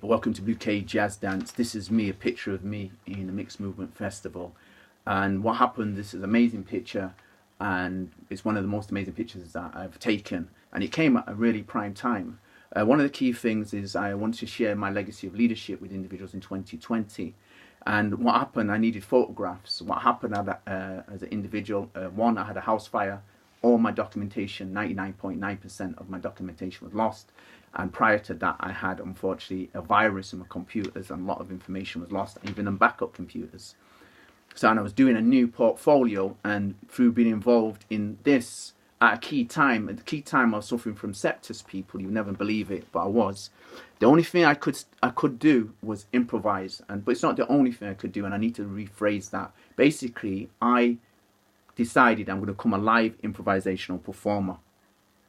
Welcome to Bouquet Jazz Dance. This is me, a picture of me in a mixed movement festival. And what happened, this is an amazing picture, and it's one of the most amazing pictures that I've taken. And it came at a really prime time. One of the key things is I wanted to share my legacy of leadership with individuals in 2020. And what happened, I needed photographs. What happened as an individual, one, I had a house fire. All my documentation, 99.9% of my documentation was lost. And prior to that, I had, unfortunately, a virus in my computers, and a lot of information was lost, even in backup computers. So and I was doing a new portfolio, and through being involved in this at a key time, I was suffering from sepsis, people. You never believe it, but I was. The only thing I could do was improvise, but it's not the only thing I could do, and I need to rephrase that. Basically, I decided I'm going to become a live improvisational performer,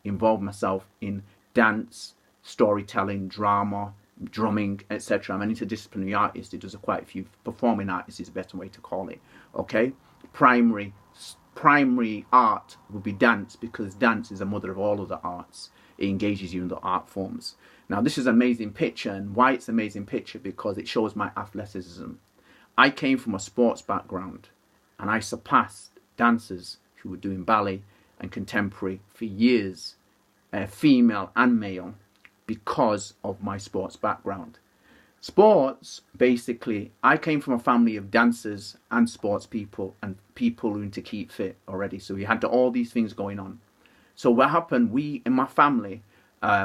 involve myself in dance, storytelling, drama, drumming, etc. I'm an interdisciplinary artist. It does quite a few. Performing artist is a better way to call it. Okay, primary art would be dance, because dance is the mother of all other arts. It engages you in the art forms. Now, this is an amazing picture, and why it's an amazing picture, because it shows my athleticism. I came from a sports background, and I surpassed dancers who were doing ballet and contemporary for years, female and male, because of my sports background. Sports, basically, I came from a family of dancers and sports people and people who need to keep fit already. So we had all these things going on. So what happened, we, in my family,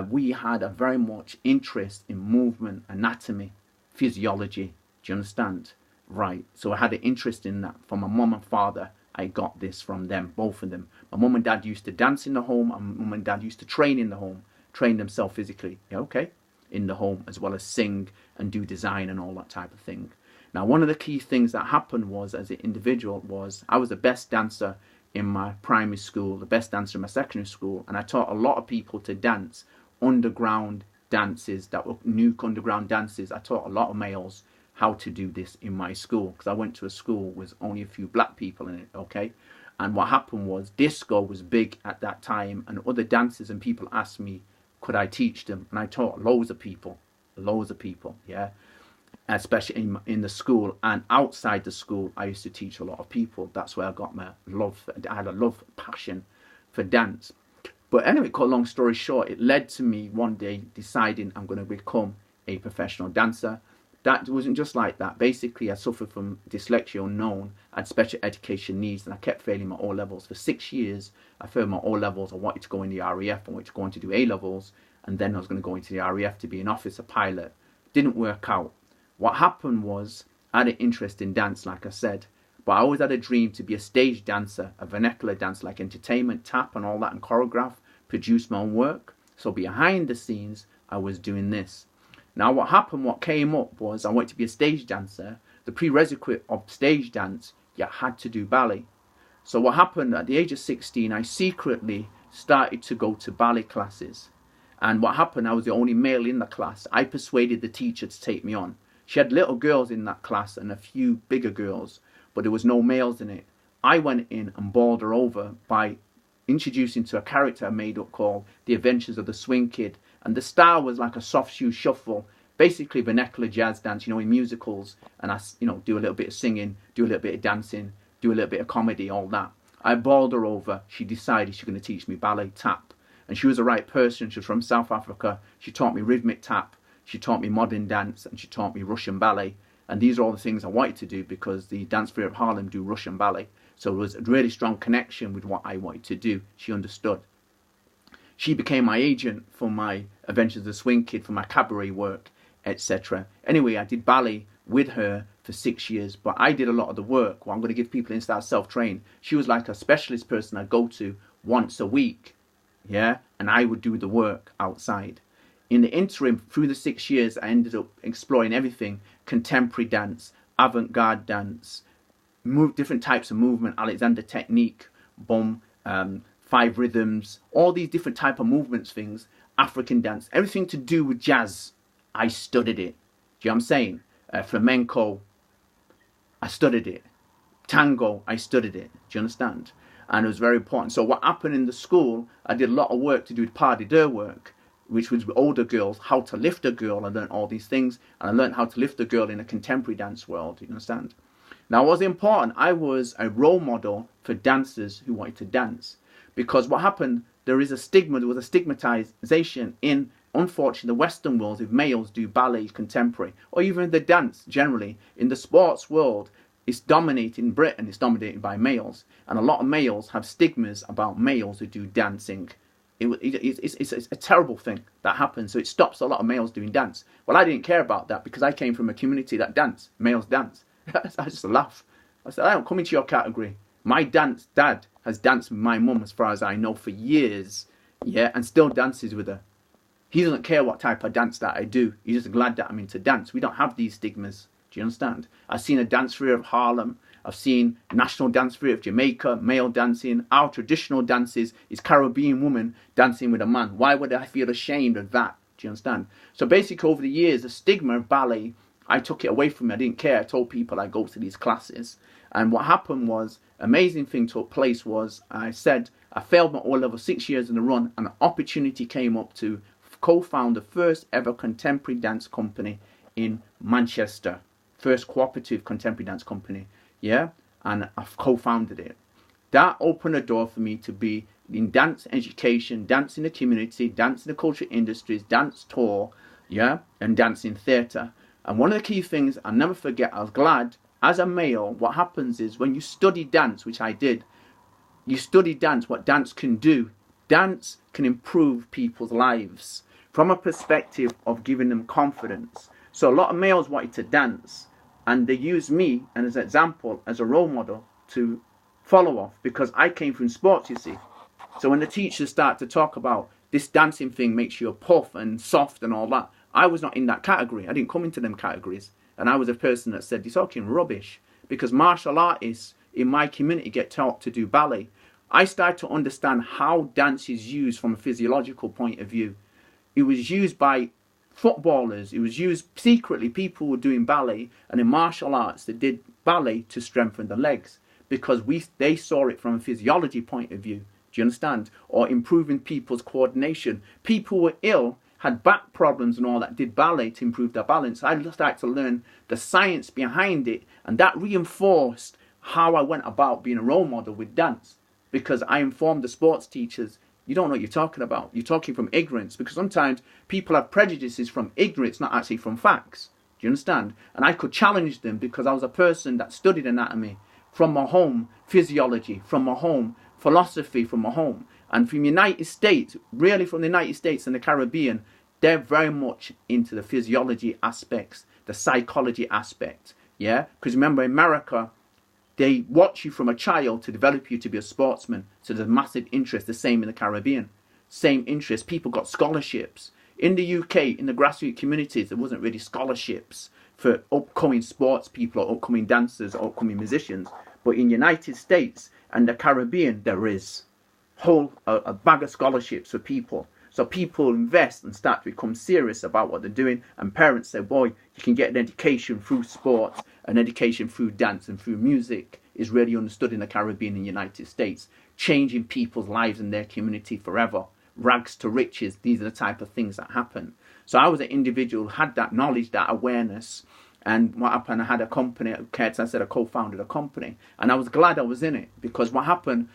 we had a very much interest in movement, anatomy, physiology. Do you understand? Right. So I had an interest in that from my mum and father. I got this from them, both of them. My mum and dad used to dance in the home, and mum and dad used to train in the home, train themselves physically, in the home, as well as sing and do design and all that type of thing. Now, one of the key things that happened was, as an individual, was I was the best dancer in my primary school, the best dancer in my secondary school, and I taught a lot of people to dance underground dances, that were new underground dances. I taught a lot of males how to do this in my school, because I went to a school with only a few black people in it, And what happened was, disco was big at that time, and other dancers and people asked me, could I teach them? And I taught loads of people, especially in the school, and outside the school, I used to teach a lot of people. That's where I got my love. I had a passion for dance. But anyway, cut a long story short, it led to me one day deciding I'm going to become a professional dancer. That wasn't just like that. Basically, I suffered from dyslexia unknown. I had special education needs, and I kept failing my O-levels. For 6 years, I failed my O-levels. I wanted to go in the RAF. I wanted to go on to do A-levels. And then I was going to go into the RAF to be an officer pilot. Didn't work out. What happened was, I had an interest in dance, like I said. But I always had a dream to be a stage dancer, a vernacular dancer, like entertainment, tap and all that, and choreograph, produce my own work. So behind the scenes, I was doing this. Now, what happened, what came up was, I wanted to be a stage dancer. The prerequisite of stage dance, you had to do ballet. So what happened, at the age of 16, I secretly started to go to ballet classes. And what happened, I was the only male in the class. I persuaded the teacher to take me on. She had little girls in that class and a few bigger girls, but there was no males in it. I went in and bowled her over by introducing to a character I made up called The Adventures of the Swing Kid. And the style was like a soft shoe shuffle, basically vernacular jazz dance, in musicals. And I, do a little bit of singing, do a little bit of dancing, do a little bit of comedy, all that. I bowled her over. She decided she was going to teach me ballet tap. And she was the right person. She was from South Africa. She taught me rhythmic tap. She taught me modern dance, and she taught me Russian ballet. And these are all the things I wanted to do, because the Dance Theatre of Harlem do Russian ballet. So it was a really strong connection with what I wanted to do. She understood. She became my agent for my Adventures of the Swing Kid, for my cabaret work, etc. Anyway, I did ballet with her for 6 years, but I did a lot of the work. Well, I'm going to give people in style self-train. She was like a specialist person I'd go to once a week, and I would do the work outside. In the interim, through the 6 years, I ended up exploring everything: contemporary dance, avant-garde dance, different types of movement, Alexander technique, boom, 5 rhythms, all these different type of movements, things, African dance, everything to do with jazz. I studied it. Do you know what I'm saying? Flamenco, I studied it. Tango, I studied it. Do you understand? And it was very important. So what happened in the school, I did a lot of work to do with pas de deux work, which was with older girls, how to lift a girl. I learned all these things, and I learned how to lift a girl in a contemporary dance world. You understand? Now, what's important, I was a role model for dancers who wanted to dance, because what happened, there was a stigmatization in, unfortunately, the Western world if males do ballet, contemporary, or even the dance generally. In the sports world, it's dominated in Britain, it's dominated by males, and a lot of males have stigmas about males who do dancing. It's a terrible thing that happens, so it stops a lot of males doing dance. Well, I didn't care about that because I came from a community that dance, males dance. I just laugh. I said, I don't come into your category. My dad has danced with my mum, as far as I know, for years, yeah, and still dances with her. He doesn't care what type of dance that I do. He's just glad that I'm into dance. We don't have these stigmas. Do you understand? I've seen a dance career of Harlem. I've seen national dance career of Jamaica, male dancing. Our traditional dances is Caribbean woman dancing with a man. Why would I feel ashamed of that? Do you understand? So basically, over the years, the stigma of ballet, I took it away from me. I didn't care. I told people I go to these classes. And what happened was, amazing thing took place was, I said, I failed my O-level 6 years in a run, and an opportunity came up to co-found the first ever contemporary dance company in Manchester. First cooperative contemporary dance company, yeah? And I've co-founded it. That opened a door for me to be in dance education, dance in the community, dance in the culture industries, dance tour, yeah? And dance in theatre. And one of the key things I'll never forget, I was glad, as a male, what happens is when you study dance, which I did, you study dance, what dance can do. Dance can improve people's lives from a perspective of giving them confidence. So a lot of males wanted to dance, and they used me and as an example, as a role model to follow off, because I came from sports, you see. So when the teachers start to talk about this dancing thing makes you a puff and soft and all that, I was not in that category. I didn't come into them categories. And I was a person that said, you're talking rubbish, because martial artists in my community get taught to do ballet. I started to understand how dance is used from a physiological point of view. It was used by footballers. It was used secretly. People were doing ballet, and in martial arts, they did ballet to strengthen the legs, because they saw it from a physiology point of view. Do you understand? Or improving people's coordination. People were ill, had back problems and all that, did ballet to improve their balance. I started to learn the science behind it, and that reinforced how I went about being a role model with dance, because I informed the sports teachers, you don't know what you're talking about. You're talking from ignorance, because sometimes people have prejudices from ignorance, not actually from facts. Do you understand? And I could challenge them because I was a person that studied anatomy from my home, physiology from my home, philosophy from my home. And from the United States, really from the United States and the Caribbean, they're very much into the physiology aspects, the psychology aspect. Yeah? Because remember, in America, they watch you from a child to develop you to be a sportsman. So there's massive interest. The same in the Caribbean. Same interest. People got scholarships. In the UK, in the grassroots communities, there wasn't really scholarships for upcoming sports people or upcoming dancers or upcoming musicians. But in the United States and the Caribbean, there is a bag of scholarships for people. So people invest and start to become serious about what they're doing. And parents say, boy, you can get an education through sports, an education through dance and through music is really understood in the Caribbean and United States, changing people's lives and their community forever. Rags to riches, these are the type of things that happen. So I was an individual who had that knowledge, that awareness. And what happened, I had a company, I co-founded a company. And I was glad I was in it, because what happened,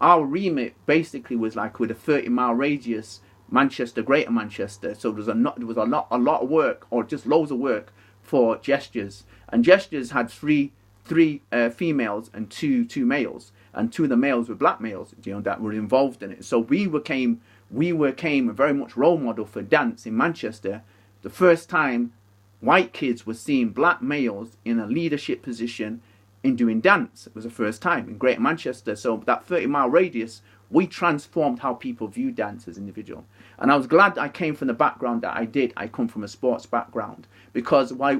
our remit basically was like with a 30-mile radius, Manchester, Greater Manchester. So there was a lot of work, or just loads of work for Gestures. And Gestures had three females and two males. And two of the males were black males, that were involved in it. So we became a very much role model for dance in Manchester. The first time white kids were seeing black males in a leadership position in doing dance. It was the first time in Greater Manchester. So that 30-mile radius, we transformed how people view dance as individual. And I was glad I came from the background that I did. I come from a sports background, because I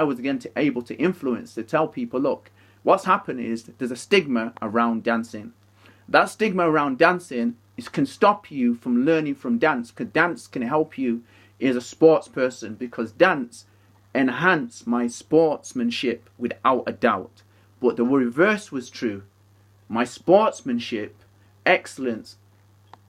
was again able to influence, to tell people, look, what's happened is there's a stigma around dancing. That stigma around dancing can stop you from learning from dance, because dance can help you as a sports person, because dance enhanced my sportsmanship without a doubt. But the reverse was true. My sportsmanship, excellence,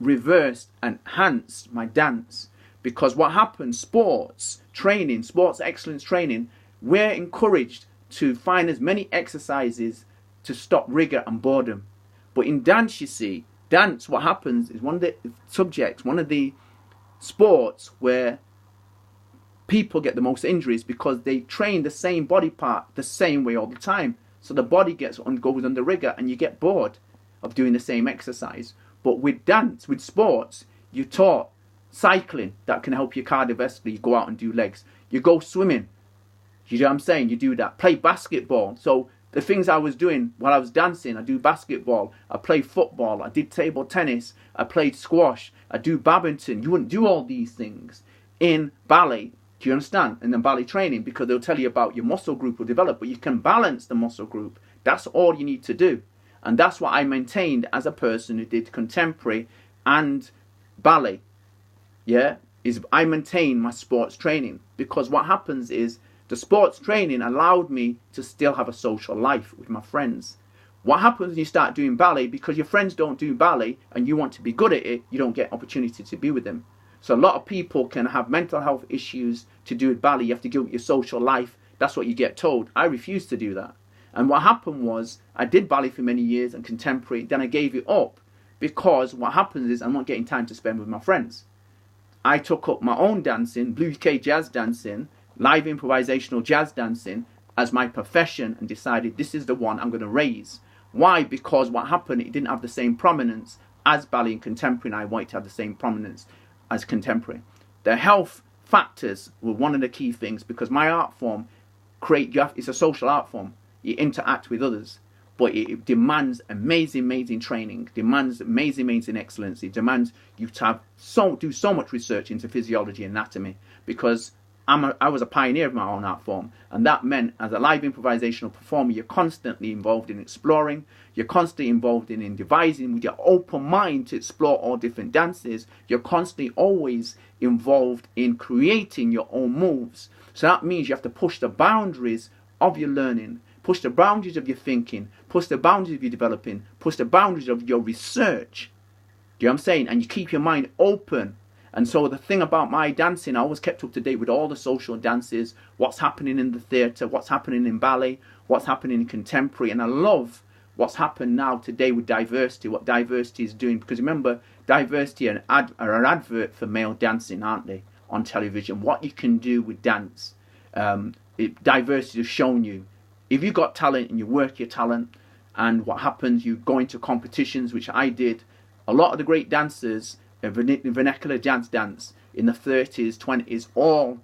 reversed and enhanced my dance. Because what happens, sports training, sports excellence training, we're encouraged to find as many exercises to stop rigor and boredom. But in dance, you see, dance, what happens is one of the subjects, one of the sports where people get the most injuries because they train the same body part the same way all the time. So the body goes under rigor and you get bored of doing the same exercise. But with dance, with sports, you're taught cycling that can help you cardiovascularly. You go out and do legs. You go swimming. You know what I'm saying? You do that. Play basketball. So the things I was doing while I was dancing, I do basketball, I play football, I did table tennis, I played squash, I do badminton. You wouldn't do all these things in ballet. Do you understand? In the ballet training, because they'll tell you about your muscle group will develop, but you can balance the muscle group. That's all you need to do. And that's what I maintained as a person who did contemporary and ballet. Yeah, is I maintain my sports training, because what happens is the sports training allowed me to still have a social life with my friends. What happens when you start doing ballet, because your friends don't do ballet and you want to be good at it, you don't get opportunity to be with them. So a lot of people can have mental health issues to do with ballet. You have to give up your social life. That's what you get told. I refused to do that. And what happened was I did ballet for many years and contemporary. Then I gave it up because what happens is I'm not getting time to spend with my friends. I took up my own dancing, Blue UK jazz dancing, live improvisational jazz dancing as my profession, and decided this is the one I'm going to raise. Why? Because what happened, it didn't have the same prominence as ballet and contemporary, and I wanted to have the same prominence as contemporary. The health factors were one of the key things, because my art form it's a social art form. You interact with others, but it demands amazing training, demands amazing excellence. It demands you to do so much research into physiology and anatomy, because I was a pioneer of my own art form, and that meant as a live improvisational performer, you're constantly involved in exploring, you're constantly involved in devising with your open mind to explore all different dances. You're constantly always involved in creating your own moves. So that means you have to push the boundaries of your learning, push the boundaries of your thinking, push the boundaries of your developing, push the boundaries of your research. Do you know what I'm saying? And you keep your mind open. And so the thing about my dancing, I always kept up to date with all the social dances, what's happening in the theatre, what's happening in ballet, what's happening in contemporary. And I love what's happened now today with diversity, what diversity is doing. Because remember, diversity are an advert for male dancing, aren't they, on television. What you can do with dance. Diversity has shown you, if you've got talent and you work your talent, and what happens, you go into competitions, which I did. A lot of the great dancers, vernacular jazz dance in the 30s, 20s, all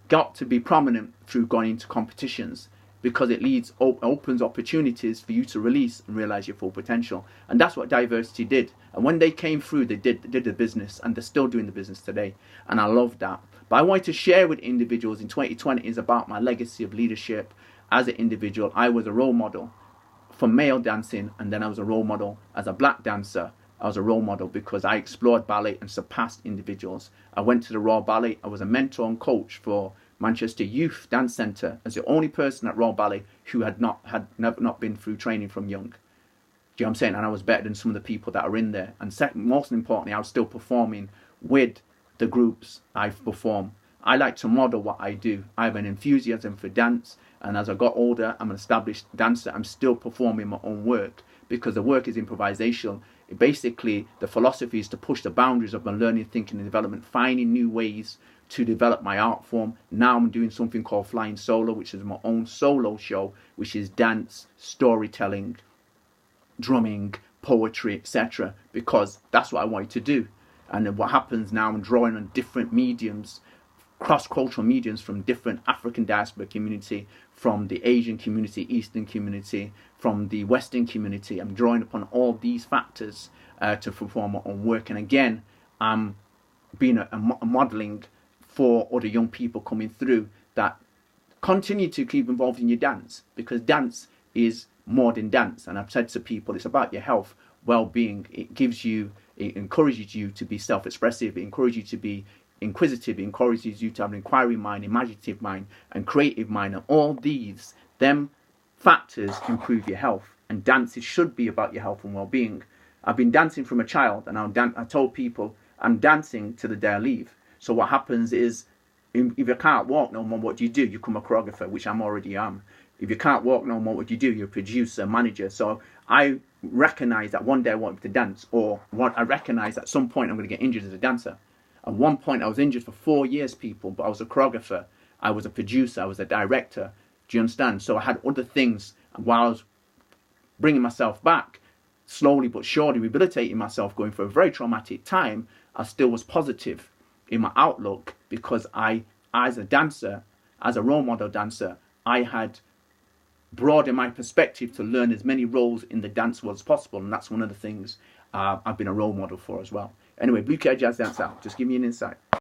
got to be prominent through going into competitions, because it opens opportunities for you to release and realize your full potential. And that's what diversity did. And when they came through, they did the business, and they're still doing the business today. And I love that. But I wanted to share with individuals in 2020 is about my legacy of leadership. As an individual, I was a role model for male dancing, and then I was a role model as a black dancer. I was a role model because I explored ballet and surpassed individuals. I went to the Royal Ballet. I was a mentor and coach for Manchester Youth Dance Centre as the only person at Royal Ballet who had not been through training from young. Do you know what I'm saying? And I was better than some of the people that are in there. And most importantly, I was still performing with the groups I've performed. I like to model what I do. I have an enthusiasm for dance. And as I got older, I'm an established dancer. I'm still performing my own work, because the work is improvisational. Basically, the philosophy is to push the boundaries of my learning, thinking and development, finding new ways to develop my art form. Now I'm doing something called Flying Solo, which is my own solo show, which is dance, storytelling, drumming, poetry, etc. Because that's what I wanted to do. And then what happens now, I'm drawing on different mediums, cross-cultural mediums from different African diaspora community, from the Asian community, Eastern community, from the Western community. I'm drawing upon all these factors to perform my own work. And again, I'm being a modeling for other young people coming through, that continue to keep involved in your dance, because dance is more than dance. And I've said to people, it's about your health, well-being. It encourages you to be self-expressive. It encourages you to be inquisitive. It encourages you to have an inquiry mind, imaginative mind, and creative mind. And all them factors improve your health. And dances should be about your health and well-being. I've been dancing from a child, and I told people I'm dancing to the day I leave. So what happens is, if you can't walk no more, what do? You become a choreographer, which I'm already am. If you can't walk no more, what do? You're a producer, manager. So I recognize that one day I wanted to dance, or I recognize at some point I'm going to get injured as a dancer. At one point I was injured for 4 years, people, but I was a choreographer, I was a producer, I was a director. Do you understand? So I had other things, and while I was bringing myself back, slowly but surely rehabilitating myself, going through a very traumatic time, I still was positive in my outlook, because I, as a dancer, as a role model dancer, I had broadened my perspective to learn as many roles in the dance world as possible, and that's one of the things I've been a role model for as well. Anyway, Blue Cat Jazz Dance out. Just give me an insight.